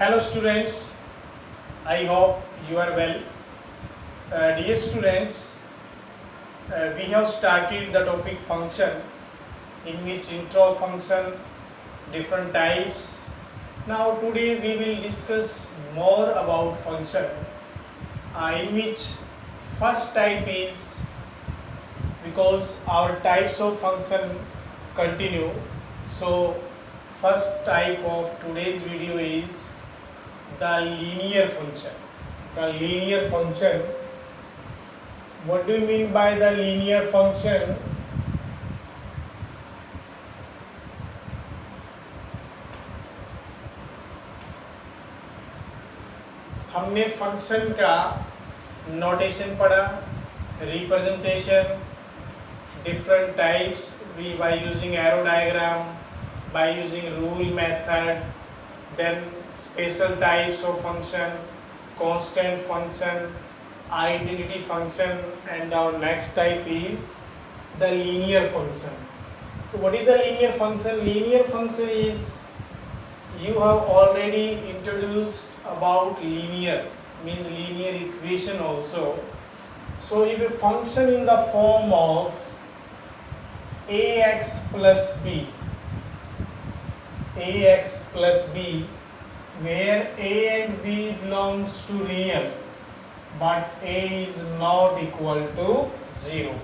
Hello students, I hope you are well. Dear students, we have started the topic function, in which intro function, different types. Now today we will discuss more about function, in which first type is, because our types of function continue, so first type of today's video is the linear function. The linear function, what do you mean by the linear function? हमने function का notation पढ़ा, representation, different types by using arrow diagram, by using rule method, then special types of function, constant function, identity function, and our next type is the linear function. So what is the linear function? Linear function is, you have already introduced about linear, means linear equation also. So if a function in the form of ax plus b, where a and b belongs to real, but a is not equal to 0.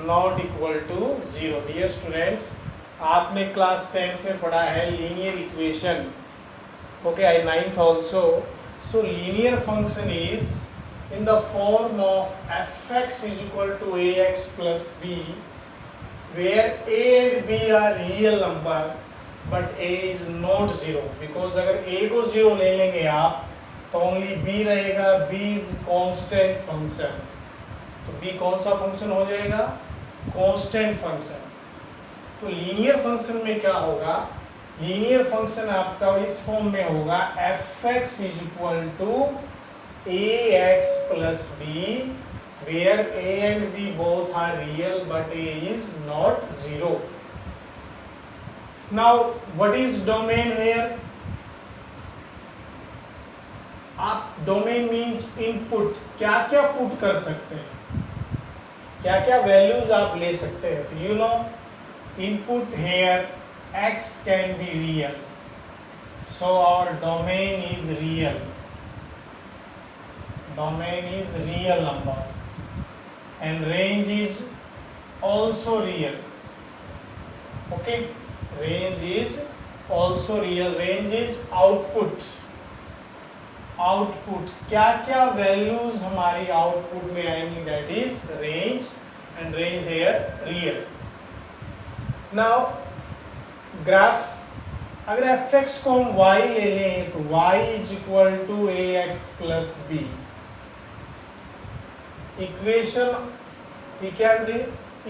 Not equal to 0. Dear students, आपने class 10th में पढ़ा है linear equation, okay, I 9th also. So linear function is in the form of fx is equal to ax plus b, where a and b are real number but a is not 0, because अगर a को 0 ले लेंगे आप तो only b रहेगा, b is constant function. तो b कौन सा फंक्शन हो जाएगा? Constant function. तो लीनियर फंक्शन में क्या होगा? लीनियर फंक्शन आपका इस फॉर्म में होगा fx is equal to ax plus b, where a and b both are real but a is not 0. Now what is domain here? आप डोमेन मीन्स इनपुट, क्या क्या पुट कर सकते हैं, क्या क्या वैल्यूज आप ले सकते हैं. तो you know input here x can be real, so our domain is real. Domain is real number and range is also real. Okay, range is also real. Range is output. Output, क्या क्या values हमारी output में आएंगी, that is range, and range here real. Now graph, अगर fx को हम y ले लें तो y is equal to ax plus B. Equation ये क्या दे?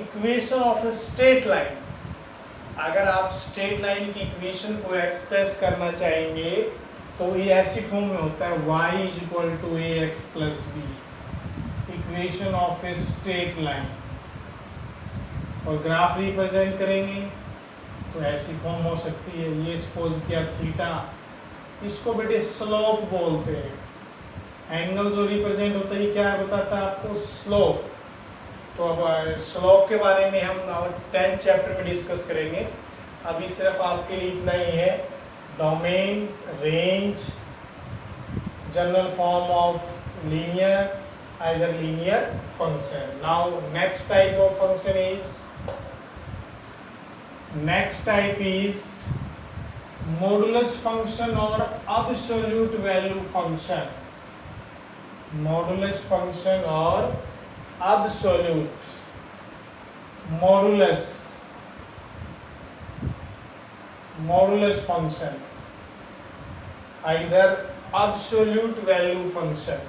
Equation of a straight line. अगर आप स्ट्रेट लाइन की इक्वेशन को एक्सप्रेस करना चाहेंगे तो ये ऐसी फॉर्म में होता है y is equal to ax plus B, equation of a straight line. और ग्राफ रिप्रेजेंट करेंगे तो ऐसी फॉर्म हो सकती है, ये सपोज किया थीटा, इसको बेटे स्लोप बोलते हैं. एंगल जो रिप्रेजेंट होता है क्या बताता है आपको? स्लोप. तो अब स्लोप के बारे में हम 10th चैप्टर में डिस्कस करेंगे. अभी सिर्फ आपके लिए इतना ही है. Domain, range, general form of linear, either linear function. Now next type of function is modulus function or absolute value function. Modulus function or absolute. Modulus function, either absolute value function.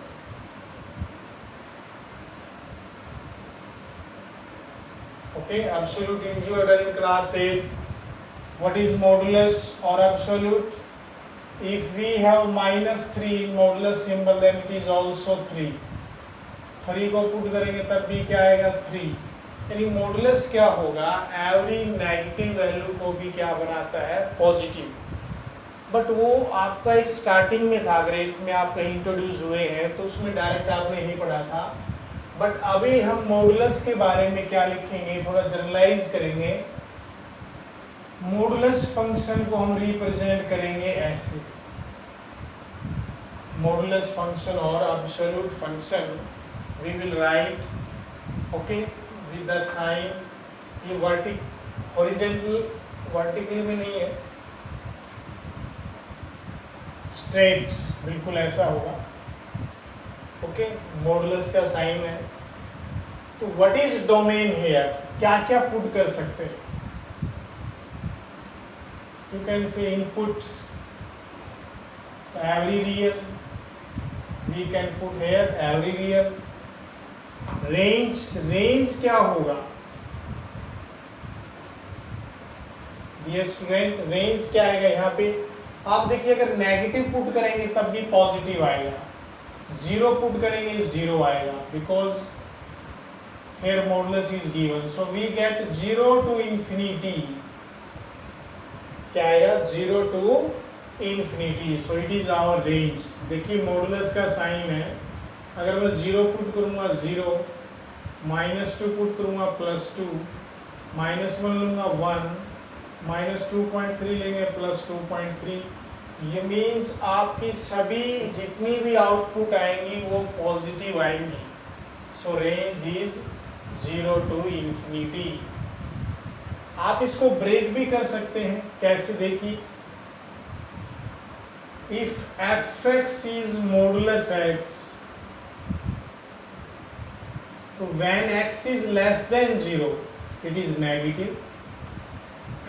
Okay, absolute, you are done in class 8. What is modulus or absolute? If we have -3 in modulus symbol, then it is also 3. 3 को put करेंगे तब भी क्या आएगा? 3. यानी modulus क्या होगा? Every negative value को भी क्या बनाता है? पॉजिटिव. बट वो आपका एक स्टार्टिंग में था, ग्रेड में आप कहीं इंट्रोड्यूस हुए हैं तो उसमें डायरेक्ट आपने यही पढ़ा था। बट अभी हम मॉडुलस के बारे में क्या लिखेंगे, थोड़ा जनरलाइज करेंगे। मॉडुलस फंक्शन को हम रिप्रेजेंट करेंगे ऐसे, मॉडुलस फंक्शन और absolute function we will write okay with the sign, ये हॉरिजॉन्टल वर्टिकल में नहीं है, स्ट्रेट बिल्कुल ऐसा होगा। ओके, मॉडुलस का साइन है। तो व्हाट इज डोमेन हियर, क्या क्या पुट कर सकते हैं? You can say inputs, every real, we can put here every real. Range, range क्या होगा डियर स्टूडेंट? रेंज क्या आएगा यहाँ पे? आप देखिए, अगर नेगेटिव पुट करेंगे तब भी पॉजिटिव आएगा, जीरो पुट करेंगे जीरो आएगा, because here modulus is given, so we get 0 to infinity, क्या आएगा? 0 to infinity, so it is our range। देखिए मॉडुलस का साइन है, अगर मैं 0 पुट करूंगा 0, -2 पुट करूंगा +2, -1 लूंगा 1, -2.3 लेंगे +2.3, ये मीन्स आपकी सभी जितनी भी आउटपुट आएंगी वो पॉजिटिव आएंगी। सो रेंज इज 0 to infinity। आप इसको ब्रेक भी कर सकते हैं, कैसे देखिए? If fx is modulus x, तो when x is less than 0 it is negative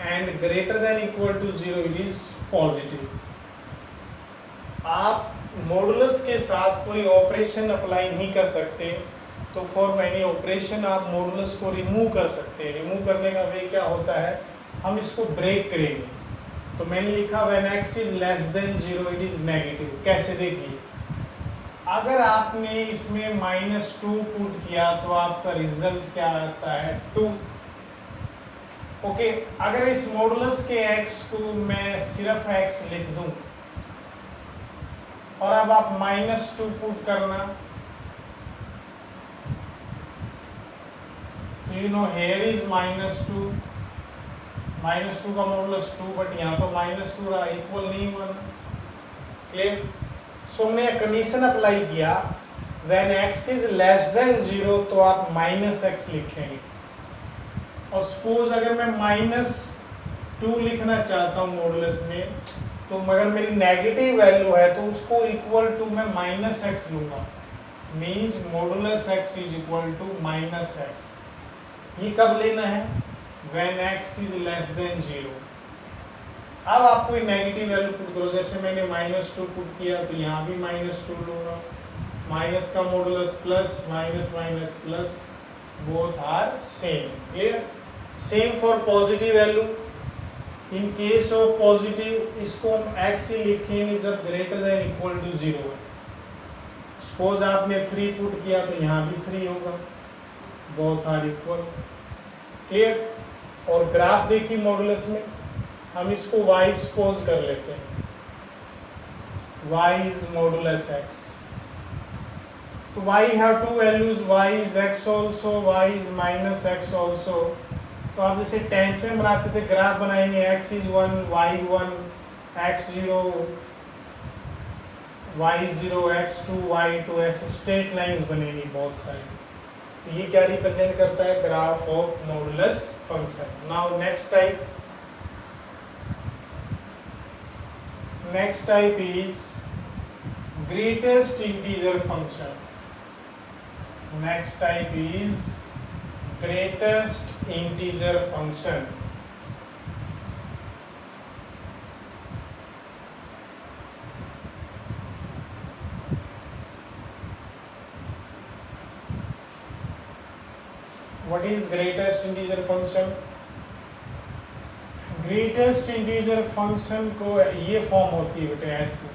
and greater than equal to 0 it is positive। आप मॉडुलस के साथ कोई ऑपरेशन अप्लाई नहीं कर सकते, तो फॉर एनी ऑपरेशन आप मॉडुलस को रिमूव कर सकते हैं। रिमूव करने का वे क्या होता है, हम इसको ब्रेक करेंगे। तो मैंने लिखा when x is less than 0 it is negative. कैसे देखिए, अगर आपने इसमें -2 पुट किया तो आपका रिजल्ट क्या आता है? 2। ओके, अगर इस मॉडुलस के x को मैं सिर्फ x लिख दूं और अब आप -2 पुट करना, you know here is -2, -2 का मॉडुलस 2, बट यहाँ तो -2 रहा, इक्वल नहीं हुआ। क्लियर? सो हमने कंडीशन अप्लाई किया when x is less than 0 तो आप -x लिखेंगे। और सपोज अगर मैं -2 लिखना चाहता हूँ मॉडुलस में, तो मगर मेरी नेगेटिव वैल्यू है तो उसको इक्वल टू मैं -x लूंगा, means modulus x is equal to -x। ये कब लेना है? when x is less than 0। अब आप कोई नेगेटिव वैल्यू पुट करो, जैसे मैंने -2 पुट किया तो यहाँ भी -2 लूंगा, माइनस का modulus plus, minus minus plus, both are same. Clear? Same for positive value. In case of positive इसको हम x ही लिखेंगे जब ग्रेटर देन इक्वल टू 0 है। सपोज आपने 3 पुट किया तो यहाँ भी 3 होगा, बोथ आर इक्वल। क्लियर? और ग्राफ देखिए मॉडुलस में, हम इसको y सपोज कर लेते हैं, y इज मॉडुलस x। तो y have to values, y is x also, y is -x also. तो आप जैसे 10th में बनाते थे, ग्राफ बनाएंगे x is 1, y 1, x 0, y 0, x 2, y 2, ऐसे स्ट्रेट लाइंस बनेंगी बहुत सारी। तो ये क्या रिप्रेजेंट करता है? Graph of modulus function. Now next type is greatest integer function. Next type is greatest integer function. What is greatest integer function? Greatest integer function को ये फॉर्म होती है बेटे ऐसे,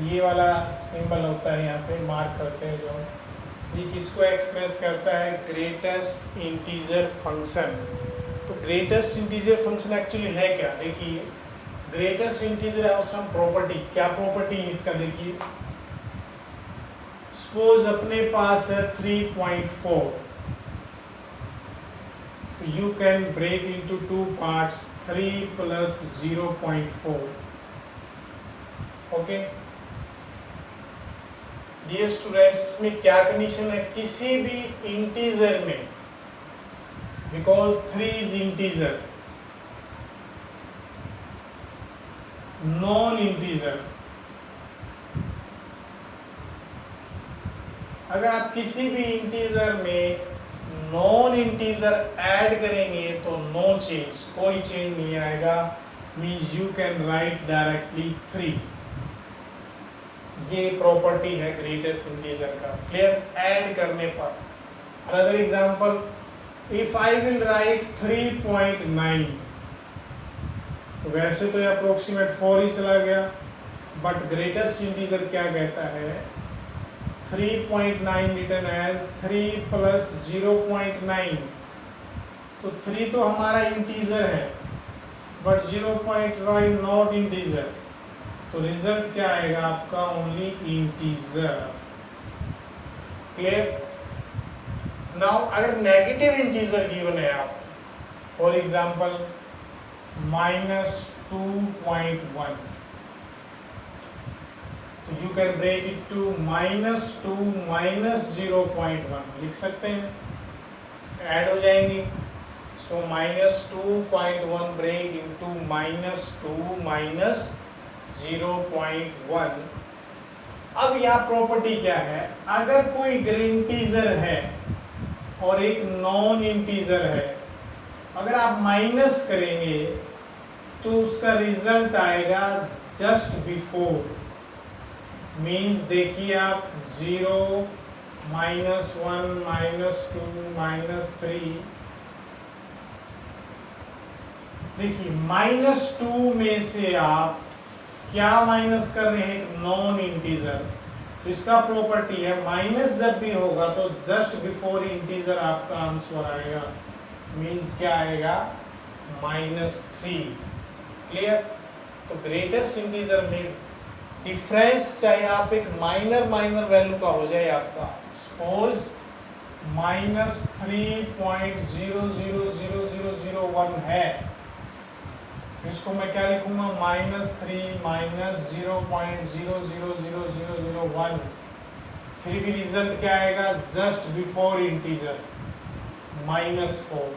ये वाला सिंबल होता है, यहाँ पे मार्क करते हैं जो ये किसको एक्सप्रेस करता है? Greatest integer function. तो ग्रेटेस्ट इंटीजर फंक्शन एक्चुअली है क्या? देखिए greatest integer have sum property. क्या प्रॉपर्टी है इसका देखिए, सपोज अपने पास है 3.4, you can break into two parts, 3 plus 0.4. Okay dear students, इसमें क्या कंडीशन है, किसी भी इंटीजर में, because 3 is integer, non integer, अगर आप किसी भी इंटीजर में नॉन इंटीजर ऐड करेंगे तो नो चेंज, कोई चेंज नहीं आएगा, means you can write directly 3। ये प्रॉपर्टी है ग्रेटेस्ट इंटीजर का, क्लियर, ऐड करने पर। Another example, if I will write 3.9, तो वैसे तो ये अप्रोक्सीमेट 4 ही चला गया, बट ग्रेटेस्ट इंटीजर क्या कहता है, 3.9 रिटन एज 3 प्लस 0.9, तो 3 तो हमारा इंटीजर है, बट 0.9 नॉट इंटीजर, तो रिजल्ट क्या आएगा आपका, ओनली इंटीजर, क्लियर। नाउ अगर नेगेटिव इंटीजर गिवन है आप, फॉर एग्जांपल -2.1, तो you can break it to -2 -0.1 लिख सकते हैं, ऐड हो जाएंगे। So -2.1 break into -2 -0.1। अब यहाँ प्रॉपर्टी क्या है, अगर कोई इंटीजर है और एक नॉन इंटीजर है, अगर आप माइनस करेंगे तो उसका रिजल्ट आएगा जस्ट बिफोर, मीन्स देखिए आप 0 -1 -2 -3, देखिए -2 में से आप क्या माइनस कर रहे हैं, नॉन इंटीजर, तो इसका प्रॉपर्टी है माइनस जब भी होगा तो जस्ट बिफोर इंटीजर आपका आंसर आएगा, मीन्स क्या आएगा, -3, क्लियर। तो ग्रेटेस्ट इंटीजर में डिफरेंस चाहे आप एक माइनर वैल्यू का हो जाए आपका, सपोज -3.000001 है, इसको मैं क्या लिखूंगा, -3 -0.000001, फिर भी रिजल्ट क्या आएगा, जस्ट बिफोर इंटीजर -4।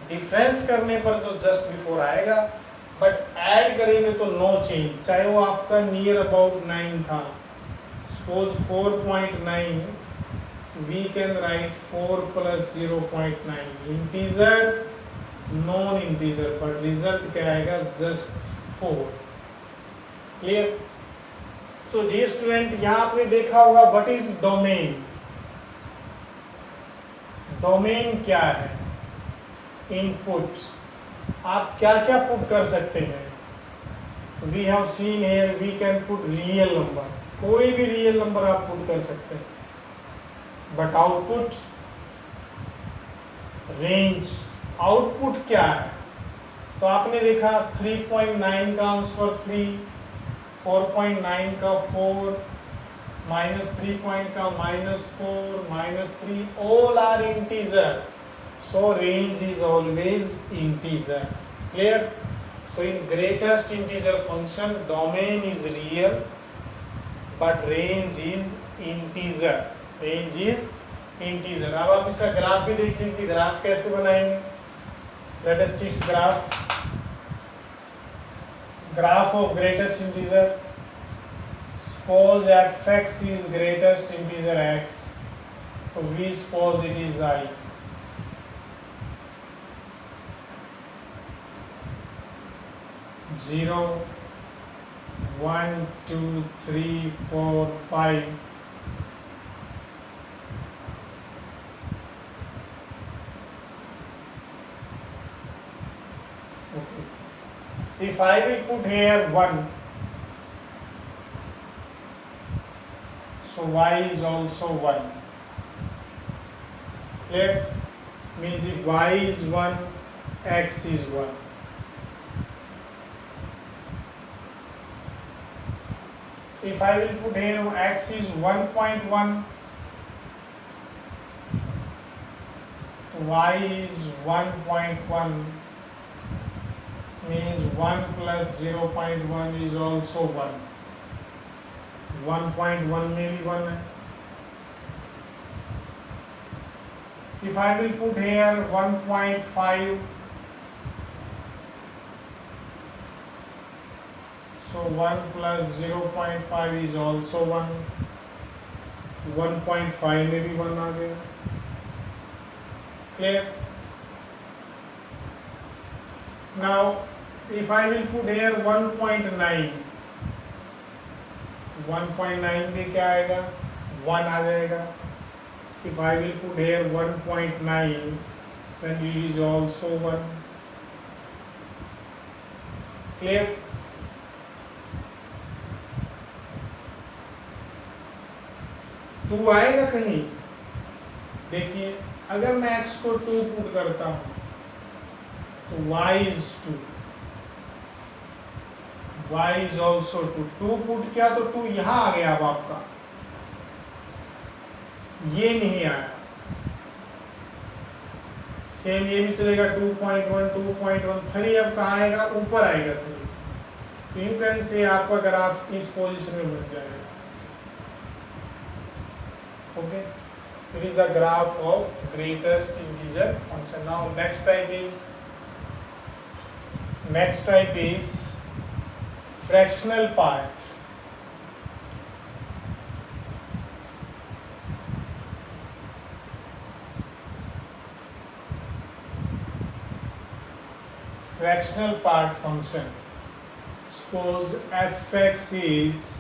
डिफरेंस करने पर तो जस्ट बिफोर आएगा, बट ऐड करेंगे तो नो चेंज, चाहे वो आपका नियर अबाउट 9 था, suppose 4.9, we can write 4 plus 0.9, integer non integer, but result क्या आएगा, just 4, clear. So dear student, यहाँ आपने देखा होगा व्हाट इज डोमेन। डोमेन क्या है, इनपुट, आप क्या क्या पुट कर सकते हैं, we have seen here we can put real number, कोई भी रियल नंबर आप पुट कर सकते हैं, बट आउटपुट रेंज, आउटपुट क्या है, तो आपने देखा 3.9 का आंसर 3, 4.9 का 4, -3 का -4 -3, all are integer, so range is always integer, clear। So in greatest integer function domain is real but range is integer, range is integer। अब आप इसका ग्राफ भी देख लीजिए, ग्राफ कैसे बनाएंगे, let us see graph of greatest integer। suppose fx is greatest integer x, so we suppose it is I। 0 1 2 3 4 5, if I will put here 1, so y is also 1, clear, means if y is 1, x is 1, if I will put here x is 1.1, y is 1.1, means 1 plus 0.1 is also 1. 1.1 में भी 1 है. If I will put here 1.5, so 1 plus 0.5 is also 1. 1.5 में भी 1 आ गया. Clear? Now, if I will put here 1.9, 1.9 में क्या आएगा? 1 आ जाएगा. If I will put here 1.9, then it is also 1. Clear? To आएगा कहीं? देखिए, अगर मैं x को 2 पुट करता हूं तो y is 2, y is also 2. 2 put किया तो 2 यहां आ गया. अब आपका ये नहीं आया. सेम ये भी चलेगा. 2.1 2.1 3 अब कहाँ आएगा? ऊपर आएगा 3. तो यू कैन से आपका ग्राफ इस पोजीशन में बन जाएगा. Okay, it is the graph of greatest integer function. Now next type is fractional part. Fractional part function. Suppose f(x) is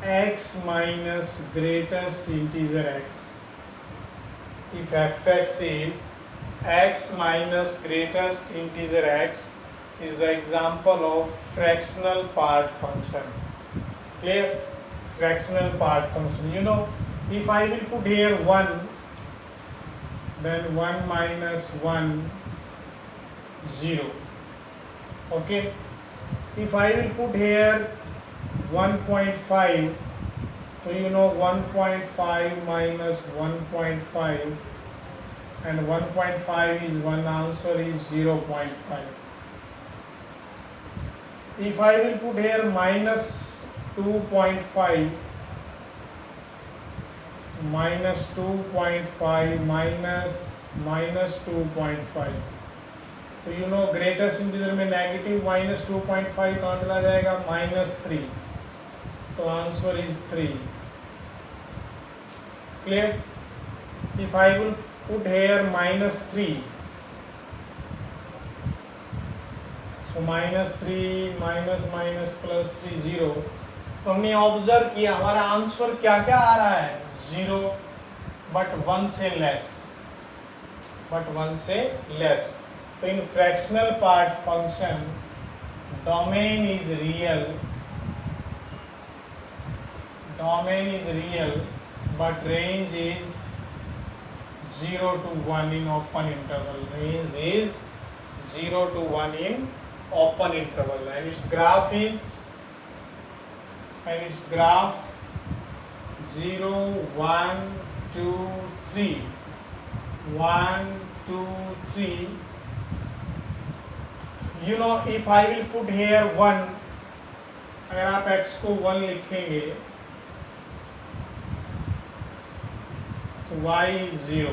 x minus greatest integer x. If f(x) is x minus greatest integer x is the example of fractional part function. Clear? Fractional part function. You know, if I will put here 1, then 1 minus 1, 0. Okay? If I will put here 1.5, so you know 1.5 minus 1.5, and 1.5 is 1, answer is 0.5. If I will put here minus 2.5, minus 2.5 minus 2.5, तो you know greatest integer में negative minus 2.5 कहाँ चला जाएगा? -3. तो answer is 3. Clear? If I will put here -3, so -3 minus plus 3 0. तो हमने observe किया हमारा आंसर क्या क्या आ रहा है? 0, बट 1 से लेस. तो in fractional part function, domain is real, but range is 0 to 1 in open interval. Range is 0 to 1 in open interval, and its graph 0 1 2 3 1 2 3. You know, if I will put here 1, अगर आप x को 1 लिखेंगे तो y is 0.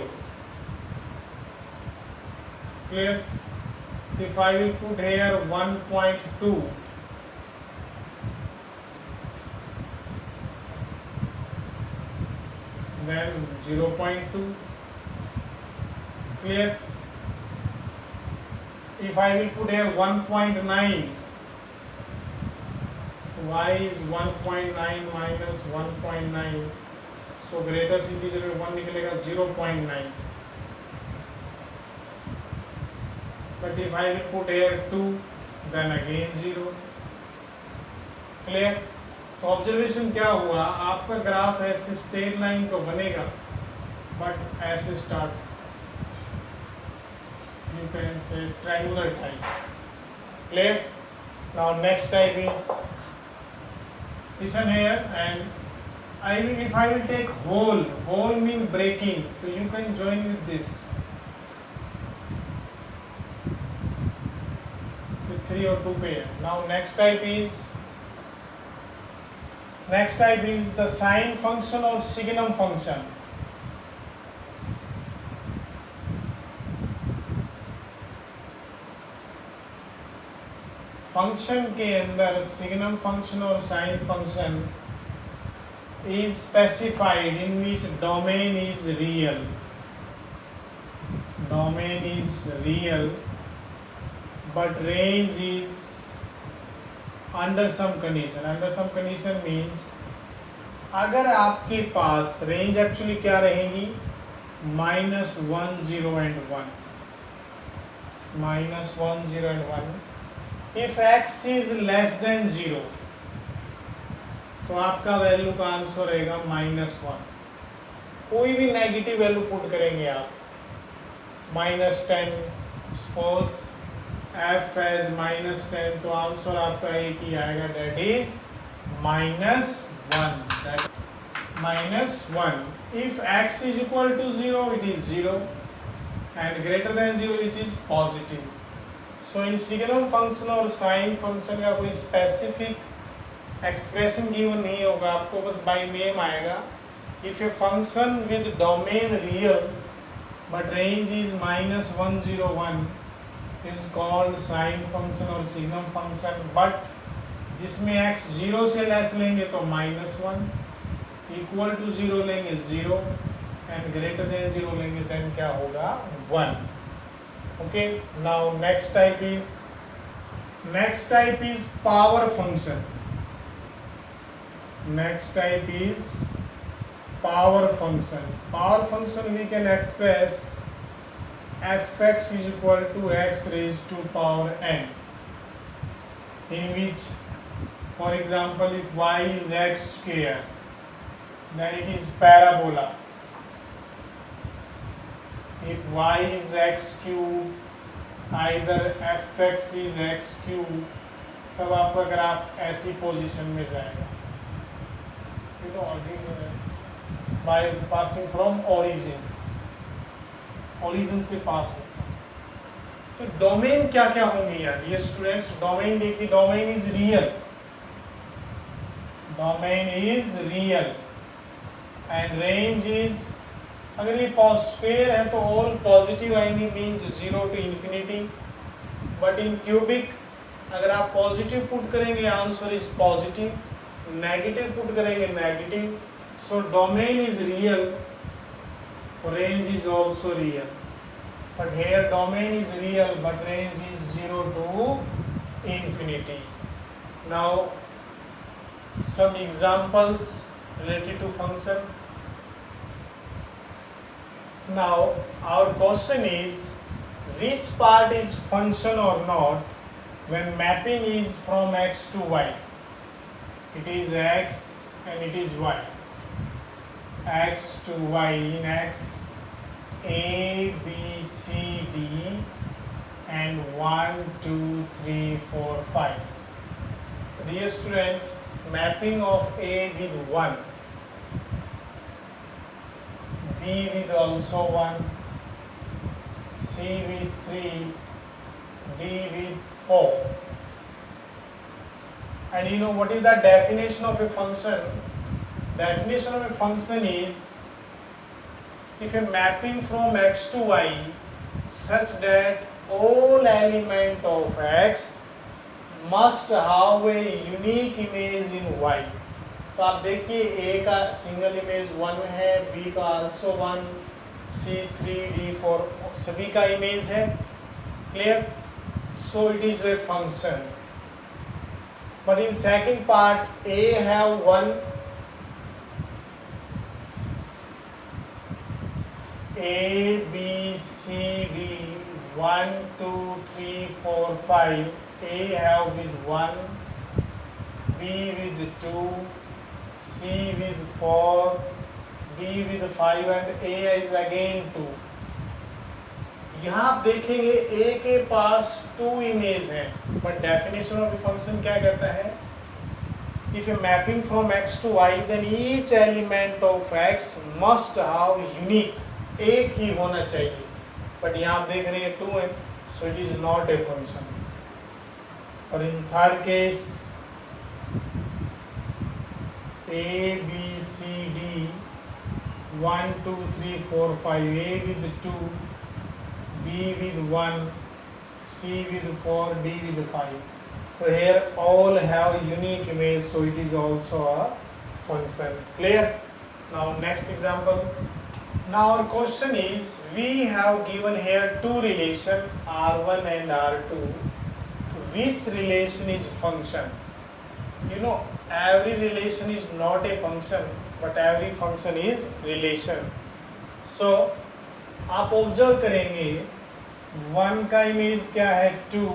Clear? If I will put here 1.2, then 0.2. Clear? If I will put here 1.9, y is 1.9 minus 1.9, so greatest integer में 1 निकलेगा 0.9. But if I will put here 2, then again 0. Clear? तो observation क्या हुआ? आपका graph ऐसे straight line तो बनेगा, but ऐसे start you can take triangular type. Clear? Now next type is listen here, and if I will take whole mean breaking, so you can join with this with 3 or 2 pair. Now next type is the sine function or signum function. Function के अंदर signum function और sine function is specified in which domain is real. Domain is real, but range is under some condition. Under some condition means अगर आपके पास range actually क्या रहेगी, -1 0 and 1, -1 0 and 1. If x is less than 0, तो आपका value का answer रहेगा -1. कोई भी नेगेटिव वैल्यू पुट करेंगे आप, -10, सपोज f एज -10, तो आंसर आपका एक ही आएगा, that is -1. -1. If x is equal to 0, it is 0, and greater than 0, it is positive. So in signum function और साइन फंक्शन का कोई स्पेसिफिक एक्सप्रेशन गिवन नहीं होगा, आपको बस बाय नेम आएगा. If a function with domain real but range is -1 0 1 is called sine function और signum function. But जिसमें x 0 से लेस लेंगे तो -1, इक्वल टू 0 लेंगे 0, एंड ग्रेटर देन 0 लेंगे देन क्या होगा, 1. Okay, now next type is power function. Next type is power function. Power function we can express fx is equal to x raised to power n, in which, for example, if y is x square, then it is parabola. If y is x cube, either fx is x cube, तब आपका graph ऐसी position में जाएगा, by passing from origin से पास होता. तो domain क्या क्या होंगे यार ये स्टूडेंट्स. डोमेन देखिए, domain is real and range is, अगर ये स्फीयर है तो ऑल पॉजिटिव आएंगे, means 0 to infinity. But in cubic अगर आप पॉजिटिव पुट करेंगे answer is positive, negative put करेंगे negative. So domain is real, range is also real. But here domain is real but range is 0 to infinity. Now some examples related to function. Now our question is, which part is function or not when mapping is from x to y? It is x and it is y. X to y. In x, a, b, c, d and 1 2 3 4 5. Dear student, mapping of a with 1, B with also 1, C with 3, D with 4. And you know what is the definition of a function? Definition of a function is, if a mapping from x to y such that all element of x must have a unique image in y. तो आप देखिए ए का single image 1 है, B का also 1, सी 3, D 4 सभी का image है. Clear? So it is a function. But in second part A have 1, A B C D 1 2 3 4 5, A have with 1, B with 2, C with 4, B with 5 and A is again 2. यहाँ आप देखेंगे A के पास 2 image हैं, but definition of function क्या कहता है? if a mapping from x to y, then each element of x must have unique, एक ही होना चाहिए, बट यहाँ आप देख रहे हैं 2 है, so it is not a function. और in third case a b c d 1 2 3 4 5, a with 2, b with 1, c with 4, d with 5. So here all have unique image, so it is also a function. Clear? Now next example. Now our question is, we have given here two relation R1 and R2. Which relation is function? You know, every relation is not a function, but every function is relation. So आप observe करेंगे 1 का image क्या है 2,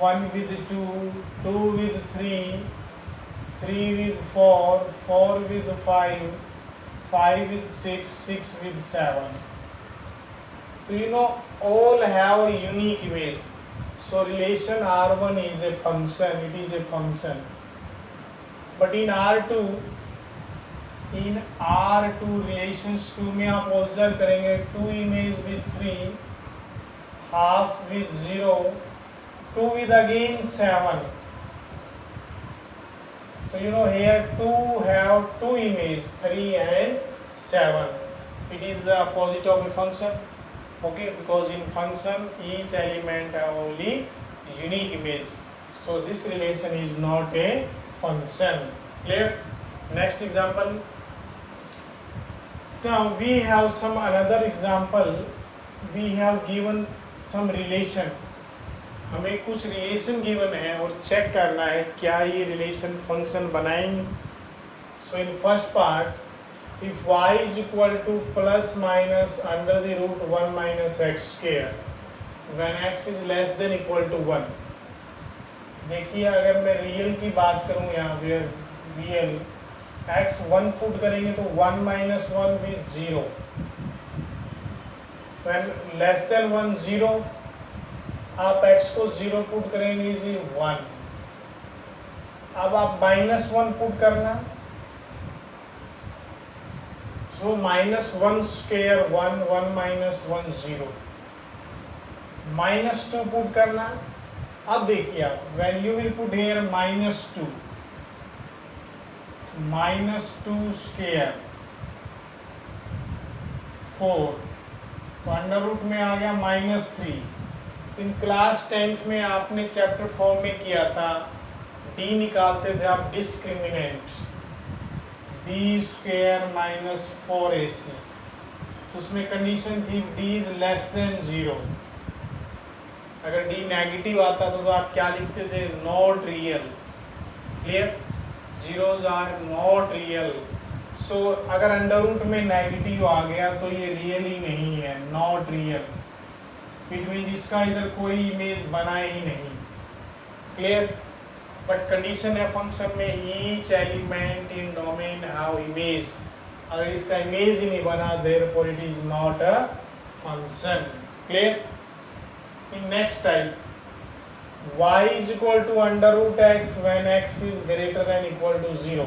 1 with 2, 2 with 3, 3 with 4, 4 with 5, 5 with 6, 6 with 7. So you know all have a unique image. So relation R1 is a function, it is a function. But in R2 relations 2 में आप observe करेंगे 2 image with 3, half with 0, 2 with again 7. So you know here 2 have 2 image 3 and 7. It is a opposite of a function. Okay, because in function each element have only unique image, so this relation is not a function. Clear? Next example. Now we have some another example. We have given some relation. हमें कुछ relation given है और check करना है क्या ये relation function बनाएंगे. So in first part, if y is equal to plus minus under the root 1 minus x square when x is less than equal to 1. देखिए अगर मैं रियल की बात करूं यहाँ पे रियल x 1 पुट करेंगे तो 1 minus 1 with 0. when less than 1 0, आप x को 0 पुट करेंगे जी 1. अब आप minus 1 पुट करना, so minus 1 square 1, 1 minus 1 0. minus 2 put करना. अब देखिए आप when you will put here minus 2, minus 2 square 4, तो अंडर रूट में आ गया minus 3. इन क्लास 10th में आपने चैप्टर 4 में किया था, d निकालते थे आप discriminant b square minus 4ac. उसमें कंडीशन थी d इज लेस देन 0. अगर d नेगेटिव आता तो आप क्या लिखते थे, not real. Clear? Zeros are not real. So अगर अंडर रूट में नेगेटिव आ गया तो ये रियल ही नहीं है, नॉट रियल. इट मीन इसका इधर कोई इमेज बना ही नहीं. क्लियर? बट कंडीशन है फंक्शन में each element in domain have image. अगर इसका इमेज ही नहीं बना, therefore it is not a function. Clear? In next type, y is equal to under root x when x is greater than equal to 0.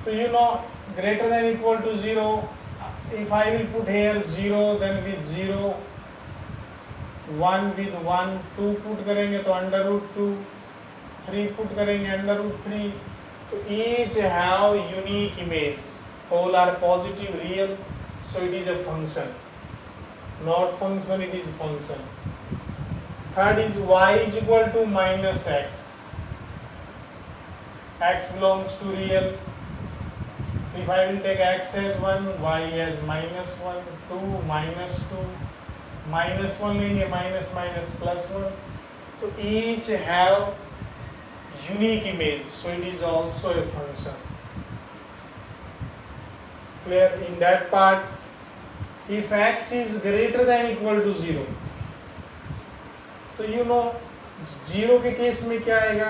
So you know greater than equal to 0, if I will put here 0, then with 0, 1 with 1, 2 put करेंगे तो under root 2, 3 put करेंगे under root 3. तो each have unique image, all are positive real, so it is a function. Not function, it is function. Third is y is equal to minus x. X belongs to real. If I will take x as 1, y as minus 1, 2 minus 2, minus 1 लेंगे, minus minus plus 1. तो each have unique image, so it is also a function. Clear? In that part, if x is greater than equal to 0, तो you know 0 के case में क्या आएगा,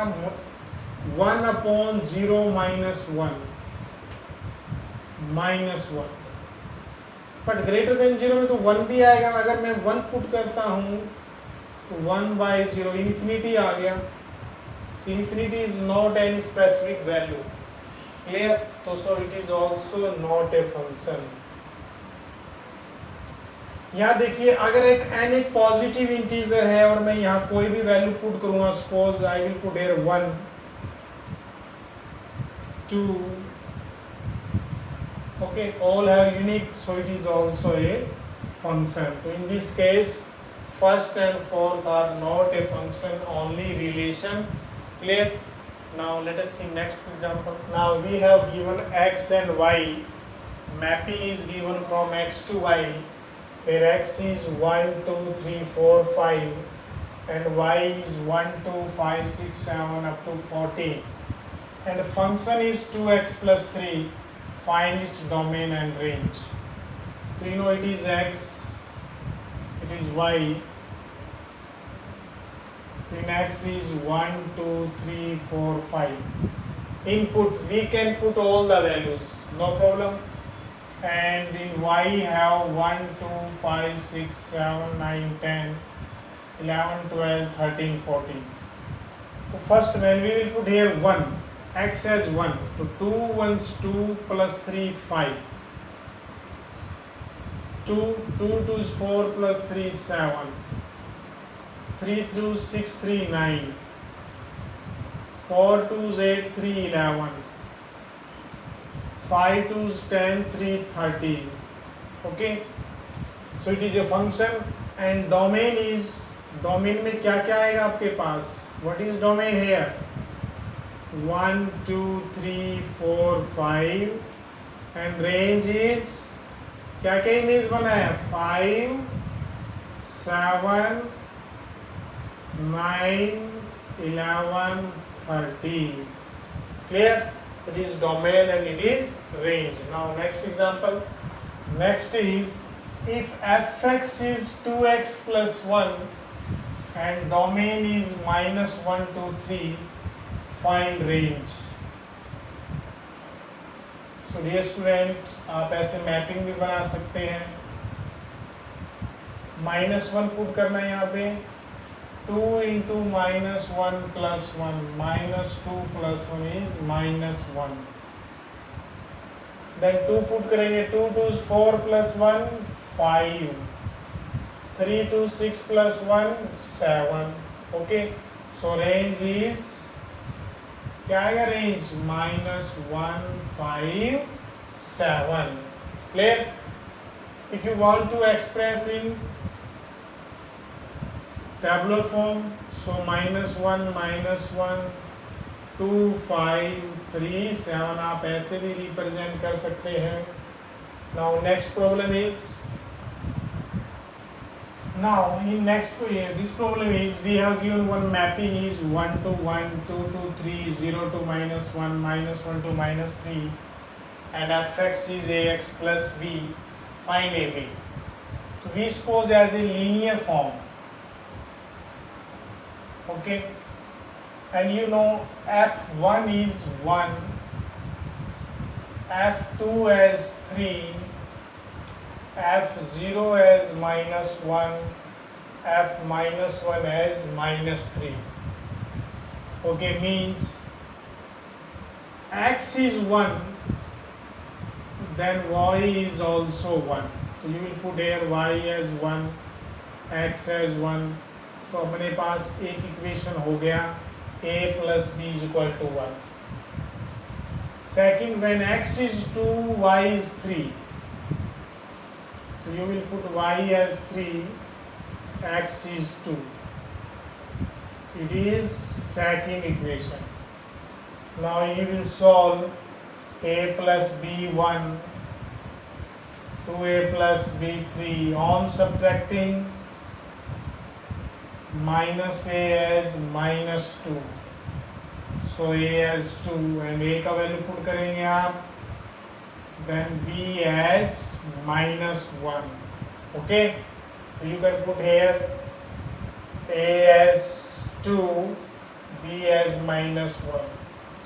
1 upon 0 minus 1, minus 1. But greater than 0 में तो 1 भी आएगा. अगर मैं 1 पुट करता हूँ तो 1 by 0 इन्फिनिटी आ गया. infinity is not any specific value. Clear? So it is also not a function. यहाँ देखिए अगर एक n एक पॉजिटिव इंटीजर है और मैं यहाँ कोई भी वैल्यू पुट करूंगा, suppose I will put here 1 2, okay, all have unique, so it is also a function. So in this case first and fourth are not a function, only relation. Clear? Now let us see next example. Now we have given x and y, mapping is given from x to y, where x is 1 2 3 4 5 and y is 1 2 5 6 7 up to 14, and the function is 2x plus 3. Find its domain and range. So you know it is x, it is y. In x is 1 2 3 4 5. Input we can put all the values, no problem. And in y have 1 2 5 6 7 9 10 11 12 13 14. So first when we will put here 1, x as 1, so 2 ones 2 plus 3 5, 2 2s 4 plus 3 7, 3 through 6 3 9, 4 2s 8 3 11, 5 2s 10 3 13. Okay, so it is a function. And domain is, domain में क्या क्या आएगा आपके पास? What is domain here? 1 2 3 4 5, and range is क्या क्या image बना है? 5 7 9 11 13. Clear? It is domain and it is range. Now next example. Next is if fx is 2x plus 1 and domain is minus 1 2 3, find range. So dear student, आप ऐसे mapping भी बना सकते हैं. -1 पुट करना है यहाँ पे, 2 into -1 plus 1, -2 plus 1 is -1. Then 2 put करेंगे, 2 2s 4 plus 1 5, 3 2 6 plus 1 7. Okay, so range is क्या आएगा? Range -1 5 7. Clear? If you want to express in tabular form, so -1 2 5 3 7 आप ऐसे भी रिप्रेजेंट कर सकते हैं. Now next problem is, now in next this problem is we have given one mapping is 1 to 1 2 to 3 0 to -1 -1 to -3, and fx is ax plus b. Find ab. So we suppose as a linear form. Okay, and you know f1 is 1, f2 as 3, f0 as -1, f -1 as -3. Okay, means x is 1, then y is also 1. So you will put here y as 1, x as 1. तो अपने पास एक equation हो गया, a plus b is equal to 1. Second, when x is 2, y is 3. So you will put y as 3, x is 2. It is second equation. Now you will solve a plus b 1, 2a plus b 3. On subtracting, minus a as -2. So a as 2 and a का value put करेंगे आप, then b as -1. Okay, so you can put here a as 2, b as -1.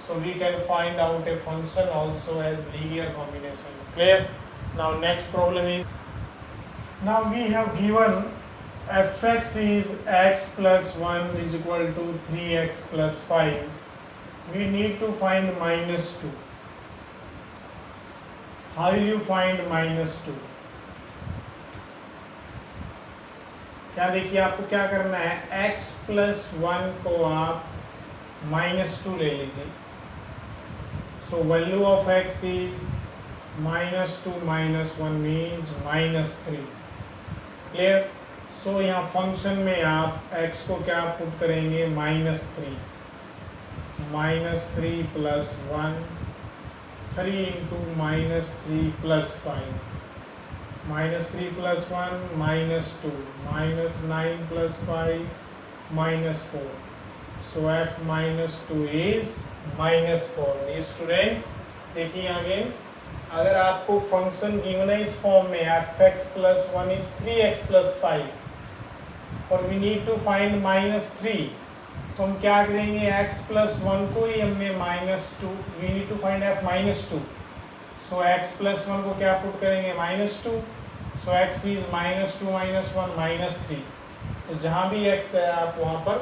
So we can find out a function also as linear combination. Clear? Now next problem is, now we have given fx is x plus 1 is equal to 3x plus 5. We need to find minus 2. How will you find minus 2? क्या देखिए आपको क्या करना है, x plus 1 को आप minus 2 ले लीजिए. So value of x is minus 2 minus 1 means minus 3. Clear? So यहाँ फंक्शन में आप x को क्या पुट करेंगे, minus 3. minus 3 plus 1, 3 into minus 3 plus 5. minus 3 plus 1 minus 2, minus 9 plus 5 minus 4. So f minus 2 is minus 4. ये student देखिए again, अगर आपको फंक्शन गिवन है इस फॉर्म में fx plus 1 is 3x plus 5 और we need to find minus 3, तो हम क्या करेंगे, x plus 1 को ही हमने minus 2, we need to find f minus 2. So x plus 1 को क्या पुट करेंगे, minus 2. So x is minus 2 minus 1 minus 3. तो जहाँ भी x है आप वहाँ पर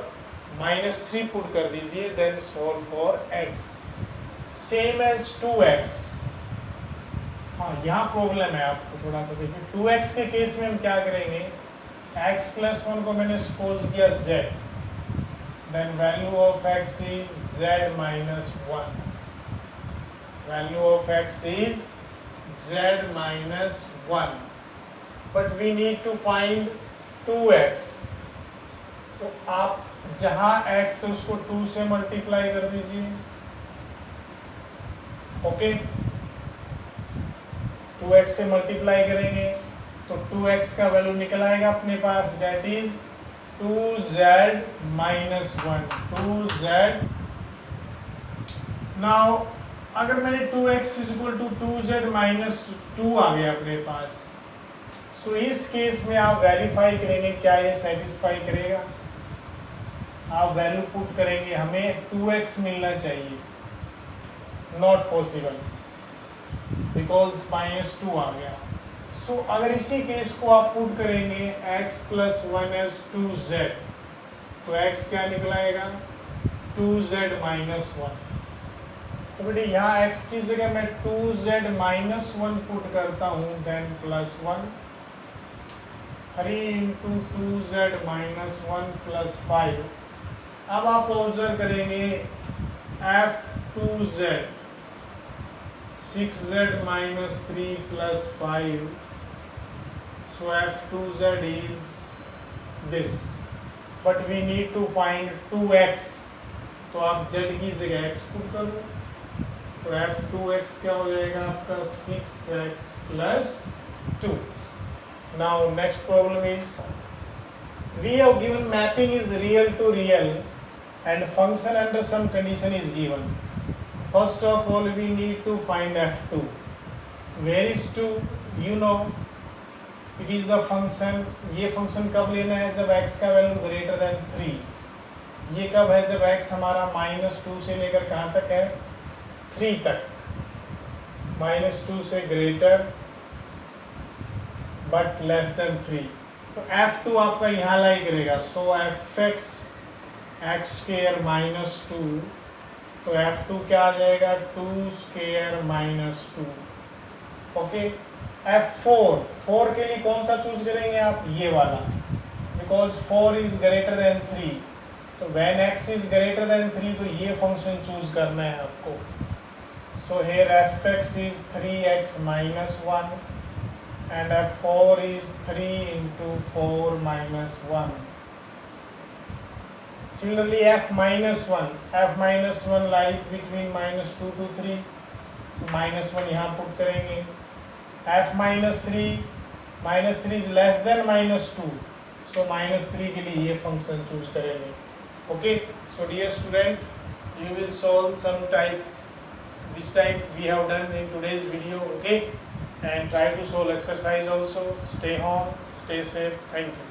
minus 3 पुट कर दीजिए. Then solve for x. Same as 2x. हाँ यहाँ प्रॉब्लम है, आपको थोड़ा सा देखिए. 2x के केस में हम क्या करेंगे, x plus 1 को मैंने सपोज किया z. Then value of x is z minus 1. Value of x is z minus 1. But we need to find 2x. तो आप जहाँ x है उसको 2 से मल्टीप्लाई कर दीजिए. ओके, 2x से मल्टीप्लाई करेंगे तो 2x का वैल्यू निकल आएगा अपने पास, that is 2z minus 1. 2z. Now अगर मैंने 2x is equal to 2z minus 2 आ गया अपने पास, सो इस केस में आप वेरीफाई करेंगे क्या ये सेटिस्फाई करेगा. आप वैल्यू पुट करेंगे, हमें 2x मिलना चाहिए, नॉट पॉसिबल बिकॉज माइनस 2 आ गया. सो अगर इसी केस को आप पुट करेंगे x plus 1 as 2z, तो x क्या निकलाएगा, 2z minus 1. तो बेटे यहाँ x की जगह मैं 2z minus 1 पुट करता हूँ, then plus 1, 3 into 2z minus 1 plus 5. अब आप ऑब्जर्व करेंगे f2z 6z minus 3 plus 5. So f2z is this, but we need to find 2x. तो आप z की जगह x पुट कर दो, तो f2x क्या हो जाएगा आपका 6x plus 2. Now next problem is, we have given mapping is real to real and function under some condition is given. First of all we need to find f2. Where is 2? You know, it is the function. ये function कब लेना है, जब x का value greater than 3. ये कब है, जब x हमारा -2 से लेकर कहाँ तक है, 3 तक. -2 से ग्रेटर बट लेस देन 3. तो f2 आपका यहाँ लाई करेगा. सो fx x square minus 2, तो f2 क्या आ जाएगा, 2 square minus 2. ओके, f4 के लिए कौन सा चूज करेंगे आप, ये वाला, बिकॉज 4 इज ग्रेटर देन 3. तो when x is greater than 3 तो ये फंक्शन चूज करना है आपको. So here fx is 3x minus 1 and f4 is 3 into 4 minus 1. Similarly f minus 1 lies between -2 to 3. तो -1 यहाँ पुट करेंगे. f minus 3 is less than -2, so -3 के लिए ये फंक्शन चूज करेंगे. Okay, so dear student, you will solve some type, this type we have done in today's video. Okay, and try to solve exercise also. Stay home, stay safe. Thank you.